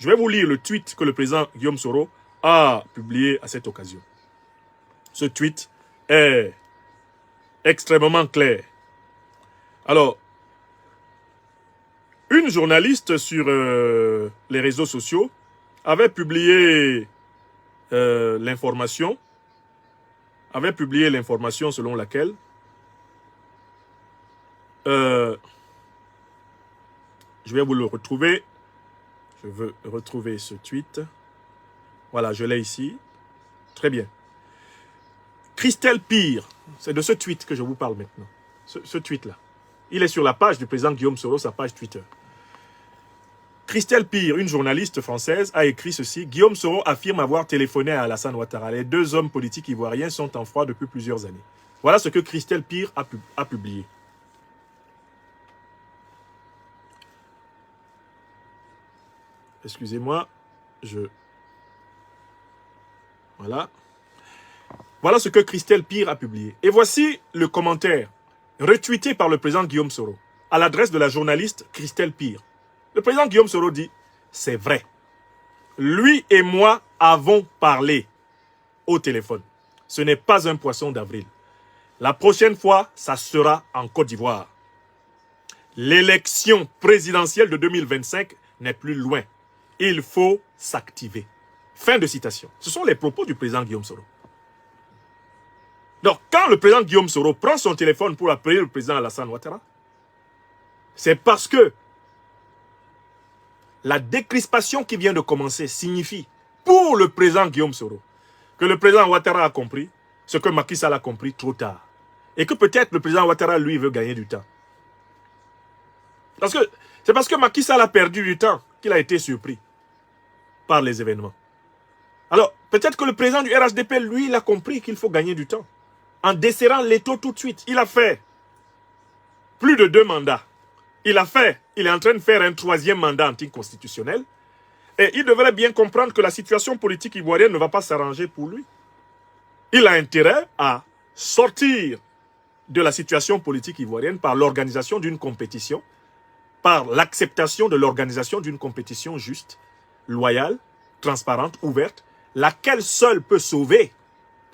Je vais vous lire le tweet que le président Guillaume Soro a publié à cette occasion. Ce tweet est extrêmement clair. Alors, une journaliste sur les réseaux sociaux avait publié l'information selon laquelle je vais vous le retrouver. Je veux retrouver ce tweet. Voilà, je l'ai ici. Très bien. Christelle Pire, c'est de ce tweet que je vous parle maintenant. Ce tweet-là. Il est sur la page du président Guillaume Soro, sa page Twitter. Christelle Pire, une journaliste française, a écrit ceci. Guillaume Soro affirme avoir téléphoné à Alassane Ouattara. Les deux hommes politiques ivoiriens sont en froid depuis plusieurs années. Voilà ce que Christelle Pire a publié. Excusez-moi, Voilà. Voilà ce que Christelle Pire a publié. Et voici le commentaire retweeté par le président Guillaume Soro à l'adresse de la journaliste Christelle Pire. Le président Guillaume Soro dit « C'est vrai. Lui et moi avons parlé au téléphone. Ce n'est pas un poisson d'avril. La prochaine fois, ça sera en Côte d'Ivoire. L'élection présidentielle de 2025 n'est plus loin. Il faut s'activer. » Fin de citation. Ce sont les propos du président Guillaume Soro. Donc, quand le président Guillaume Soro prend son téléphone pour appeler le président Alassane Ouattara, c'est parce que la décrispation qui vient de commencer signifie, pour le président Guillaume Soro, que le président Ouattara a compris ce que Macky Sall a compris trop tard. Et que peut-être le président Ouattara, lui, veut gagner du temps. C'est parce que Macky Sall a perdu du temps qu'il a été surpris par les événements. Alors, peut-être que le président du RHDP, lui, il a compris qu'il faut gagner du temps. En desserrant l'étau tout de suite. Il a fait plus de 2 mandats. Il est en train de faire un 3e mandat anticonstitutionnel. Et il devrait bien comprendre que la situation politique ivoirienne ne va pas s'arranger pour lui. Il a intérêt à sortir de la situation politique ivoirienne par l'organisation d'une compétition, par l'acceptation de l'organisation d'une compétition juste, loyale, transparente, ouverte, laquelle seule peut sauver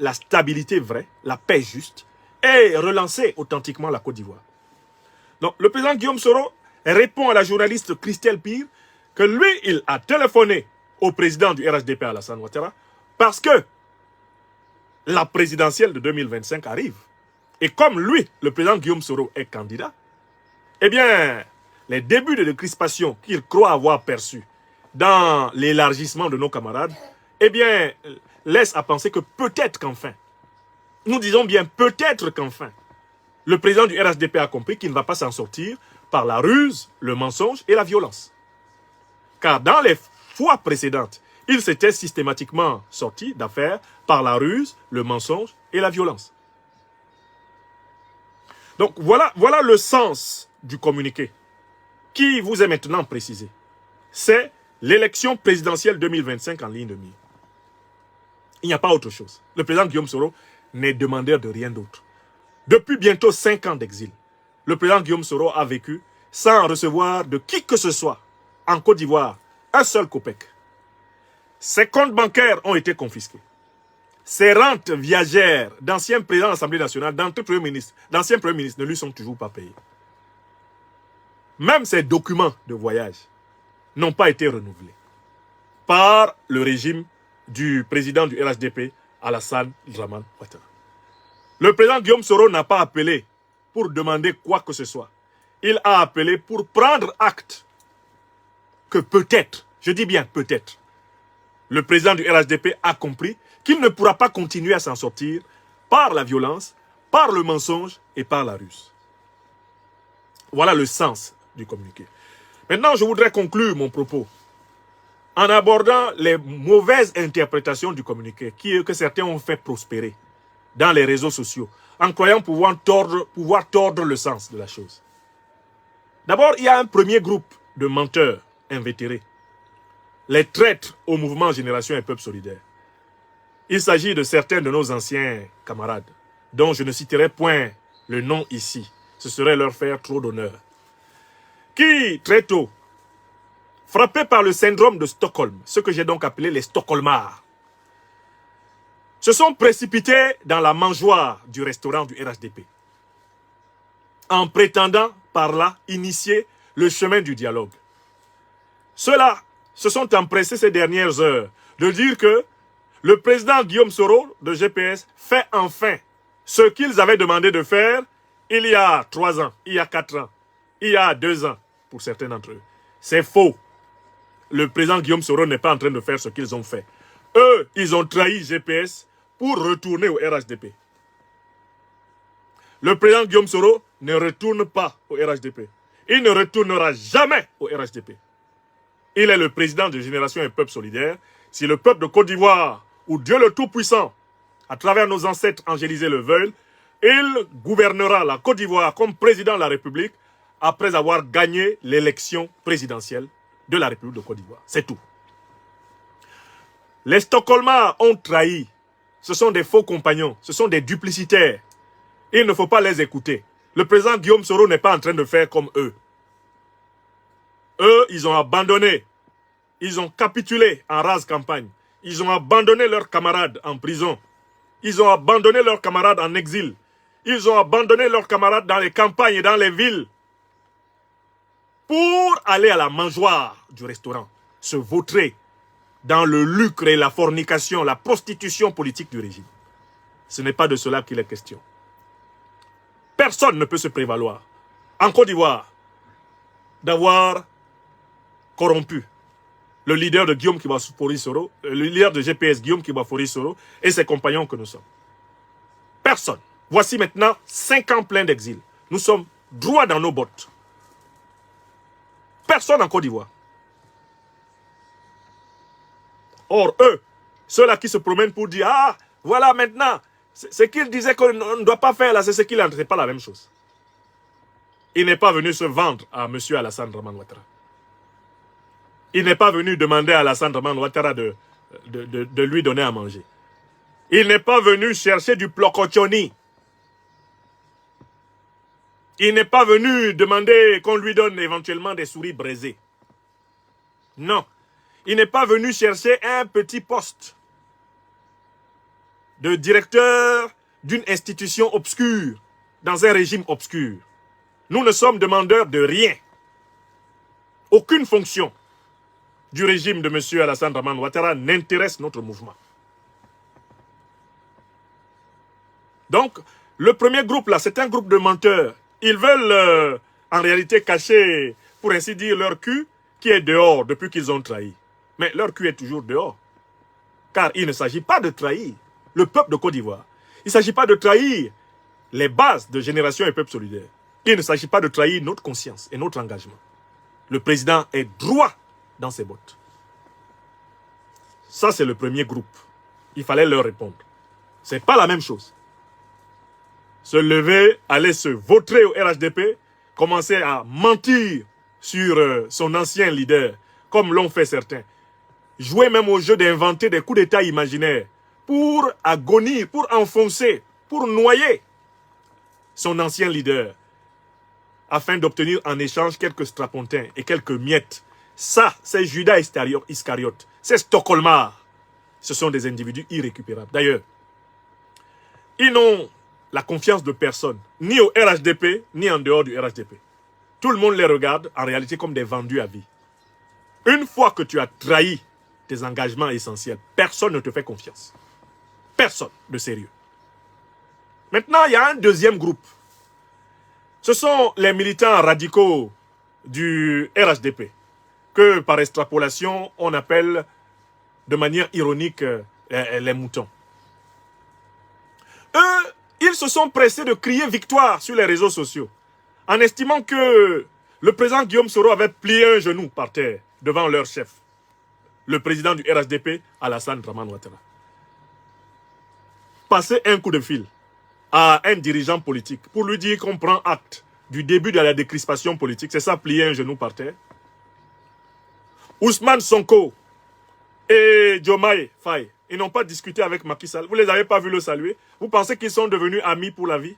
la stabilité vraie, la paix juste, et relancer authentiquement la Côte d'Ivoire. Donc, le président Guillaume Soro répond à la journaliste Christelle Pire que lui, il a téléphoné au président du RHDP, Alassane Ouattara, parce que la présidentielle de 2025 arrive. Et comme lui, le président Guillaume Soro, est candidat, eh bien, les débuts de décrispation qu'il croit avoir perçus dans l'élargissement de nos camarades, eh bien, laisse à penser que peut-être qu'enfin, nous disons bien peut-être qu'enfin, le président du RHDP a compris qu'il ne va pas s'en sortir par la ruse, le mensonge et la violence. Car dans les fois précédentes, il s'était systématiquement sorti d'affaire par la ruse, le mensonge et la violence. Donc voilà le sens du communiqué qui vous est maintenant précisé. C'est l'élection présidentielle 2025 en ligne de mire. Il n'y a pas autre chose. Le président Guillaume Soro n'est demandeur de rien d'autre. Depuis bientôt 5 ans d'exil, le président Guillaume Soro a vécu sans recevoir de qui que ce soit en Côte d'Ivoire un seul copec. Ses comptes bancaires ont été confisqués. Ses rentes viagères d'anciens présidents de l'Assemblée nationale, d'anciens premiers ministres ne lui sont toujours pas payés. Même ses documents de voyage n'ont pas été renouvelés par le régime du président du RHDP, Alassane Dramane Ouattara. Le président Guillaume Soro n'a pas appelé pour demander quoi que ce soit. Il a appelé pour prendre acte que peut-être, je dis bien peut-être, le président du RHDP a compris qu'il ne pourra pas continuer à s'en sortir par la violence, par le mensonge et par la ruse. Voilà le sens du communiqué. Maintenant, je voudrais conclure mon propos en abordant les mauvaises interprétations du communiqué que certains ont fait prospérer dans les réseaux sociaux, en croyant pouvoir tordre le sens de la chose. D'abord, il y a un premier groupe de menteurs invétérés, les traîtres au mouvement Génération et Peuple Solidaire. Il s'agit de certains de nos anciens camarades, dont je ne citerai point le nom ici, ce serait leur faire trop d'honneur, qui, très tôt, frappés par le syndrome de Stockholm, ce que j'ai donc appelé les Stockholmards, se sont précipités dans la mangeoire du restaurant du RHDP, en prétendant par là initier le chemin du dialogue. Ceux-là se sont empressés ces dernières heures de dire que le président Guillaume Soro de GPS fait enfin ce qu'ils avaient demandé de faire il y a 3 ans, il y a 4 ans, il y a 2 ans, pour certains d'entre eux. C'est faux. Le président Guillaume Soro n'est pas en train de faire ce qu'ils ont fait. Eux, ils ont trahi GPS pour retourner au RHDP. Le président Guillaume Soro ne retourne pas au RHDP. Il ne retournera jamais au RHDP. Il est le président de Génération et Peuple Solidaire. Si le peuple de Côte d'Ivoire, ou Dieu le Tout-Puissant, à travers nos ancêtres angélisés le veulent, il gouvernera la Côte d'Ivoire comme président de la République après avoir gagné l'élection présidentielle de la République de Côte d'Ivoire. C'est tout. Les Stockholmards ont trahi. Ce sont des faux compagnons. Ce sont des duplicitaires. Il ne faut pas les écouter. Le président Guillaume Soro n'est pas en train de faire comme eux. Eux, ils ont abandonné. Ils ont capitulé en rase campagne. Ils ont abandonné leurs camarades en prison. Ils ont abandonné leurs camarades en exil. Ils ont abandonné leurs camarades dans les campagnes et dans les villes pour aller à la mangeoire du restaurant, se vautrer dans le lucre et la fornication, la prostitution politique du régime. Ce n'est pas de cela qu'il est question. Personne ne peut se prévaloir en Côte d'Ivoire d'avoir corrompu le leader de Guillaume Kibafori Soro, le leader de GPS Guillaume Kibafori Soro et ses compagnons que nous sommes. Personne. Voici maintenant 5 ans pleins d'exil. Nous sommes droits dans nos bottes. Personne en Côte d'Ivoire. Or, eux, ceux-là qui se promènent pour dire « Ah, voilà maintenant, ce qu'ils disaient qu'on ne doit pas faire là, c'est ce qu'il n'entrait pas la même chose. » Il n'est pas venu se vendre à M. Alassane Draman Ouattara. Il n'est pas venu demander à Alassane Draman Ouattara de lui donner à manger. Il n'est pas venu chercher du plocochoni. Il n'est pas venu demander qu'on lui donne éventuellement des souris braisées. Non. Il n'est pas venu chercher un petit poste de directeur d'une institution obscure, dans un régime obscur. Nous ne sommes demandeurs de rien. Aucune fonction du régime de M. Alassane Draman Ouattara n'intéresse notre mouvement. Donc, le premier groupe là, c'est un groupe de menteurs. Ils veulent en réalité cacher, pour ainsi dire, leur cul qui est dehors depuis qu'ils ont trahi. Mais leur cul est toujours dehors. Car il ne s'agit pas de trahir le peuple de Côte d'Ivoire. Il ne s'agit pas de trahir les bases de Génération et Peuple Solidaire. Il ne s'agit pas de trahir notre conscience et notre engagement. Le président est droit dans ses bottes. Ça, c'est le premier groupe. Il fallait leur répondre. Ce n'est pas la même chose. Se lever, aller se vautrer au RHDP, commencer à mentir sur son ancien leader, comme l'ont fait certains. Jouer même au jeu d'inventer des coups d'État imaginaires pour agonir, pour enfoncer, pour noyer son ancien leader, afin d'obtenir en échange quelques strapontins et quelques miettes. Ça, c'est Judas Iscariote, c'est Stockholmard. Ce sont des individus irrécupérables. D'ailleurs, ils n'ont la confiance de personne, ni au RHDP, ni en dehors du RHDP. Tout le monde les regarde en réalité comme des vendus à vie. Une fois que tu as trahi tes engagements essentiels, personne ne te fait confiance. Personne de sérieux. Maintenant, il y a un deuxième groupe. Ce sont les militants radicaux du RHDP, que par extrapolation, on appelle de manière ironique les moutons. Eux, ils se sont pressés de crier victoire sur les réseaux sociaux, en estimant que le président Guillaume Soro avait plié un genou par terre devant leur chef, le président du RHDP, Alassane Draman Ouattara. Passer un coup de fil à un dirigeant politique pour lui dire qu'on prend acte du début de la décrispation politique, c'est ça, plier un genou par terre. Ousmane Sonko et Diomaye Faye, ils n'ont pas discuté avec Macky Sall. Vous ne les avez pas vus le saluer? Vous pensez qu'ils sont devenus amis pour la vie?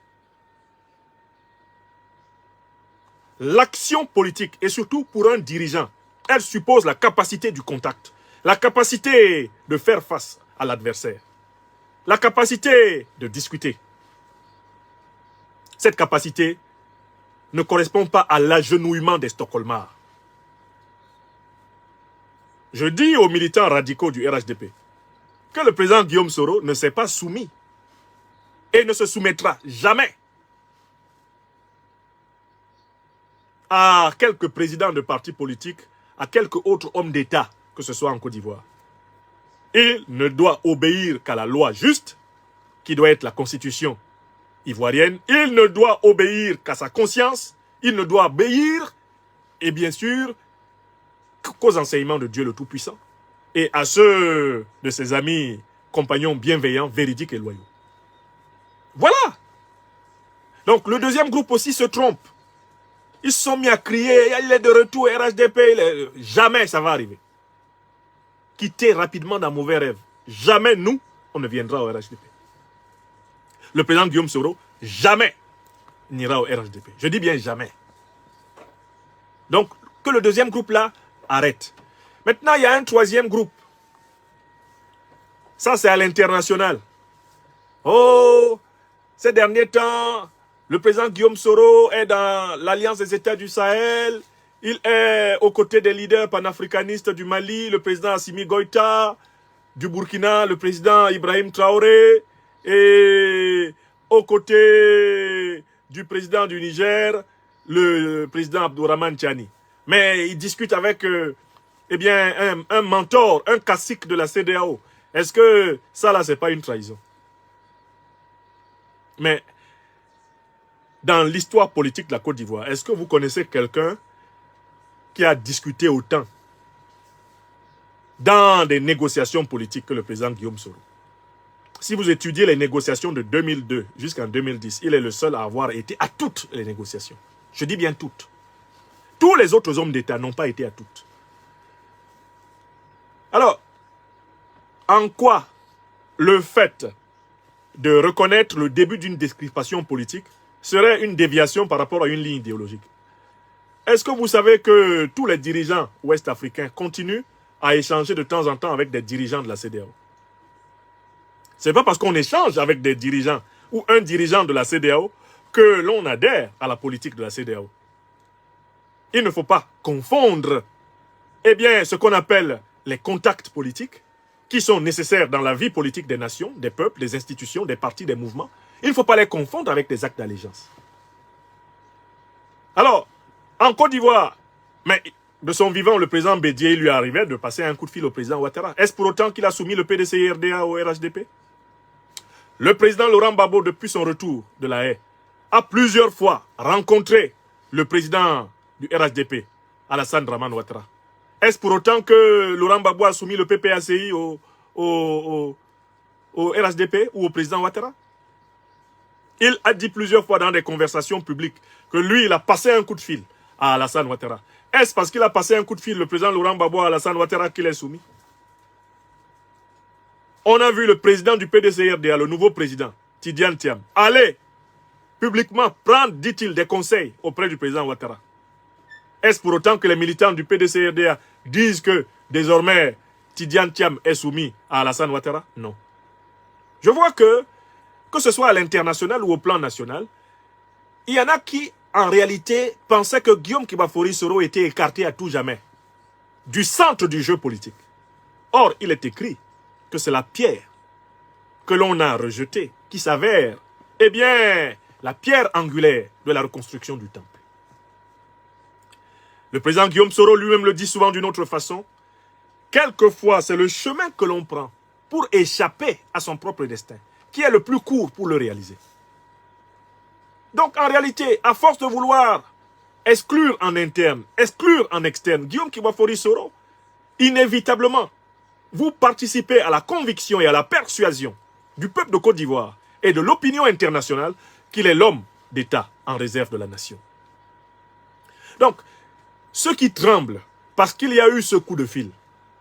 L'action politique, et surtout pour un dirigeant Elle suppose la capacité du contact, la capacité de faire face à l'adversaire, la capacité de discuter. Cette capacité ne correspond pas à l'agenouillement des Stockholmards. Je dis aux militants radicaux du RHDP que le président Guillaume Soro ne s'est pas soumis et ne se soumettra jamais à quelques présidents de partis politiques, à quelques autres hommes d'État, que ce soit en Côte d'Ivoire. Il ne doit obéir qu'à la loi juste, qui doit être la constitution ivoirienne. Il ne doit obéir qu'à sa conscience. Il ne doit obéir, et bien sûr, qu'aux enseignements de Dieu le Tout-Puissant et à ceux de ses amis, compagnons bienveillants, véridiques et loyaux. Voilà. Donc le deuxième groupe aussi se trompe. Ils se sont mis à crier, il est de retour RHDP. Jamais ça va arriver. Quittez rapidement d'un mauvais rêve. Jamais nous, on ne viendra au RHDP. Le président Guillaume Soro, jamais n'ira au RHDP. Je dis bien jamais. Donc, que le deuxième groupe là arrête. Maintenant, il y a un troisième groupe. Ça, c'est à l'international. Oh, ces derniers temps, le président Guillaume Soro est dans l'Alliance des États du Sahel. Il est aux côtés des leaders panafricanistes du Mali, le président Assimi Goïta, du Burkina, le président Ibrahim Traoré, et aux côtés du président du Niger, le président Abdourahmane Tiani. Mais il discute avec eh bien, un mentor, un cacique de la CEDEAO. Est-ce que ça, là, c'est pas une trahison? Mais dans l'histoire politique de la Côte d'Ivoire, est-ce que vous connaissez quelqu'un qui a discuté autant dans des négociations politiques que le président Guillaume Soro? Si vous étudiez les négociations de 2002 jusqu'en 2010, il est le seul à avoir été à toutes les négociations. Je dis bien toutes. Tous les autres hommes d'État n'ont pas été à toutes. Alors, en quoi le fait de reconnaître le début d'une décrispation politique serait une déviation par rapport à une ligne idéologique? Est-ce que vous savez que tous les dirigeants ouest-africains continuent à échanger de temps en temps avec des dirigeants de la CEDEAO? Ce n'est pas parce qu'on échange avec des dirigeants ou un dirigeant de la CEDEAO que l'on adhère à la politique de la CEDEAO. Il ne faut pas confondre eh bien, ce qu'on appelle les contacts politiques qui sont nécessaires dans la vie politique des nations, des peuples, des institutions, des partis, des mouvements. Il ne faut pas les confondre avec des actes d'allégeance. Alors, en Côte d'Ivoire, mais de son vivant, le président Bédié lui arrivait de passer un coup de fil au président Ouattara. Est-ce pour autant qu'il a soumis le PDCI-RDA au RHDP? Le président Laurent Gbagbo, depuis son retour de la Haye, a plusieurs fois rencontré le président du RHDP, Alassane Dramane Ouattara. Est-ce pour autant que Laurent Gbagbo a soumis le PPACI au RHDP ou au président Ouattara? Il a dit plusieurs fois dans des conversations publiques que lui, il a passé un coup de fil à Alassane Ouattara. Est-ce parce qu'il a passé un coup de fil, le président Laurent Gbagbo à Alassane Ouattara, qu'il est soumis? On a vu le président du PDCI-RDA, le nouveau président, Tidiane Thiam, aller publiquement prendre, dit-il, des conseils auprès du président Ouattara. Est-ce pour autant que les militants du PDCI-RDA disent que désormais Tidiane Thiam est soumis à Alassane Ouattara? Non. Je vois que ce soit à l'international ou au plan national, il y en a qui, en réalité, pensaient que Guillaume Kibafori Soro était écarté à tout jamais du centre du jeu politique. Or, il est écrit que c'est la pierre que l'on a rejetée qui s'avère, eh bien, la pierre angulaire de la reconstruction du temple. Le président Guillaume Soro lui-même le dit souvent d'une autre façon. Quelquefois, c'est le chemin que l'on prend pour échapper à son propre destin qui est le plus court pour le réaliser. Donc, en réalité, à force de vouloir exclure en interne, exclure en externe, Guillaume Kibafori Soro, inévitablement, vous participez à la conviction et à la persuasion du peuple de Côte d'Ivoire et de l'opinion internationale qu'il est l'homme d'État en réserve de la nation. Donc, ceux qui tremblent parce qu'il y a eu ce coup de fil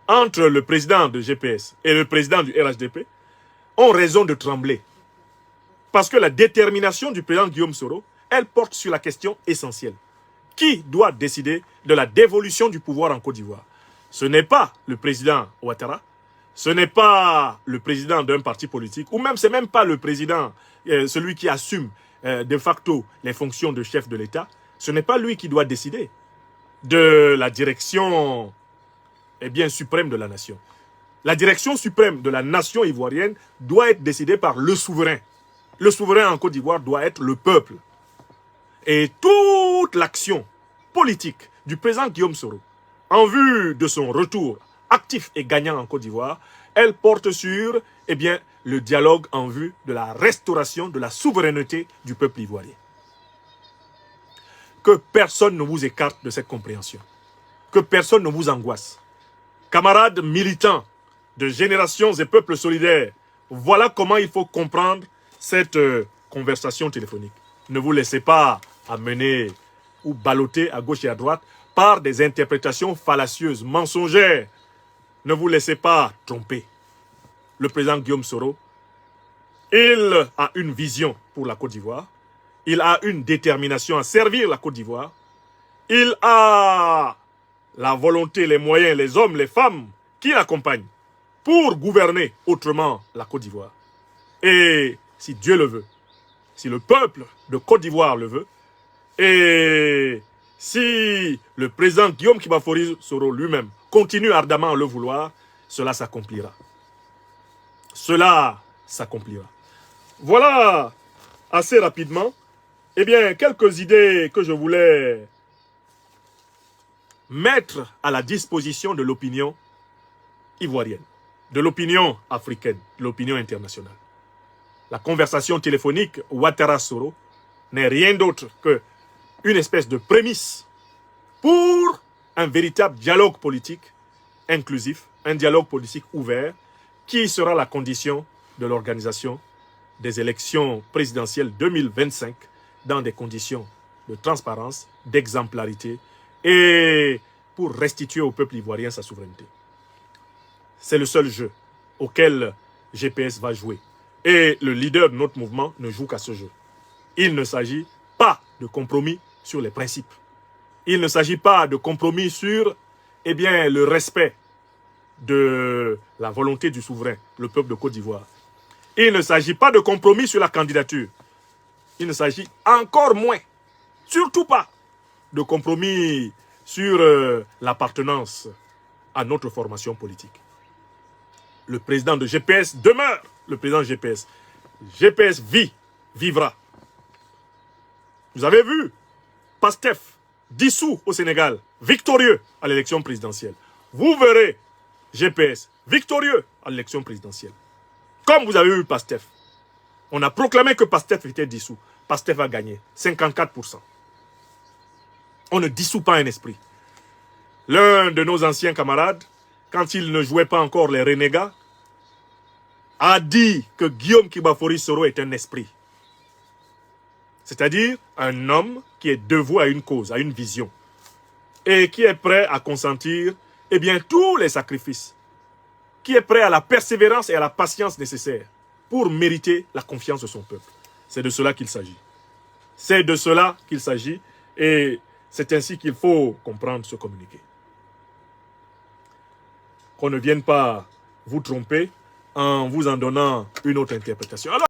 entre le président de GPS et le président du RHDP ont raison de trembler. Parce que la détermination du président Guillaume Soro, elle porte sur la question essentielle. qui doit décider de la dévolution du pouvoir en Côte d'Ivoire. Ce n'est pas le président Ouattara, ce n'est pas le président d'un parti politique, ou même c'est même pas le président, celui qui assume de facto les fonctions de chef de l'État. Ce n'est pas lui qui doit décider de la direction suprême de la nation. La direction suprême de la nation ivoirienne doit être décidée par le souverain. Le souverain en Côte d'Ivoire doit être le peuple. Et toute l'action politique du président Guillaume Soro, en vue de son retour actif et gagnant en Côte d'Ivoire, elle porte sur le dialogue en vue de la restauration de la souveraineté du peuple ivoirien. Que personne ne vous écarte de cette compréhension. Que personne ne vous angoisse. Camarades militants de générations et peuples solidaires, voilà comment il faut comprendre cette conversation téléphonique. Ne vous laissez pas amener ou balloter à gauche et à droite par des interprétations fallacieuses, mensongères. Ne vous laissez pas tromper. Le président Guillaume Soro, il a une vision pour la Côte d'Ivoire. Il a une détermination à servir la Côte d'Ivoire. Il a la volonté, les moyens, les hommes, les femmes qui l'accompagnent pour gouverner autrement la Côte d'Ivoire. Et si Dieu le veut, si le peuple de Côte d'Ivoire le veut, et si le président Guillaume Kibafori Soro lui-même continue ardemment à le vouloir, cela s'accomplira. Cela s'accomplira. Voilà assez rapidement, quelques idées que je voulais mettre à la disposition de l'opinion ivoirienne, de l'opinion africaine, de l'opinion internationale. La conversation téléphonique Ouattara-Soro n'est rien d'autre qu'une espèce de prémisse pour un véritable dialogue politique inclusif, un dialogue politique ouvert, qui sera la condition de l'organisation des élections présidentielles 2025 dans des conditions de transparence, d'exemplarité et pour restituer au peuple ivoirien sa souveraineté. C'est le seul jeu auquel GPS va jouer. Et le leader de notre mouvement ne joue qu'à ce jeu. Il ne s'agit pas de compromis sur les principes. Il ne s'agit pas de compromis sur le respect de la volonté du souverain, le peuple de Côte d'Ivoire. Il ne s'agit pas de compromis sur la candidature. Il ne s'agit encore moins, surtout pas, de compromis sur l'appartenance à notre formation politique. Le président de GPS demeure le président GPS. GPS vivra. Vous avez vu Pastef, dissous au Sénégal, victorieux à l'élection présidentielle. Vous verrez GPS, victorieux à l'élection présidentielle. Comme vous avez vu Pastef. On a proclamé que Pastef était dissous. Pastef a gagné 54%. On ne dissout pas un esprit. L'un de nos anciens camarades, quand il ne jouait pas encore les renégats, a dit que Guillaume Kibafori Soro est un esprit. C'est-à-dire un homme qui est dévoué à une cause, à une vision. Et qui est prêt à consentir tous les sacrifices. Qui est prêt à la persévérance et à la patience nécessaires pour mériter la confiance de son peuple. C'est de cela qu'il s'agit. C'est de cela qu'il s'agit et c'est ainsi qu'il faut comprendre ce communiqué. Qu'on ne vienne pas vous tromper en vous en donnant une autre interprétation. Alors,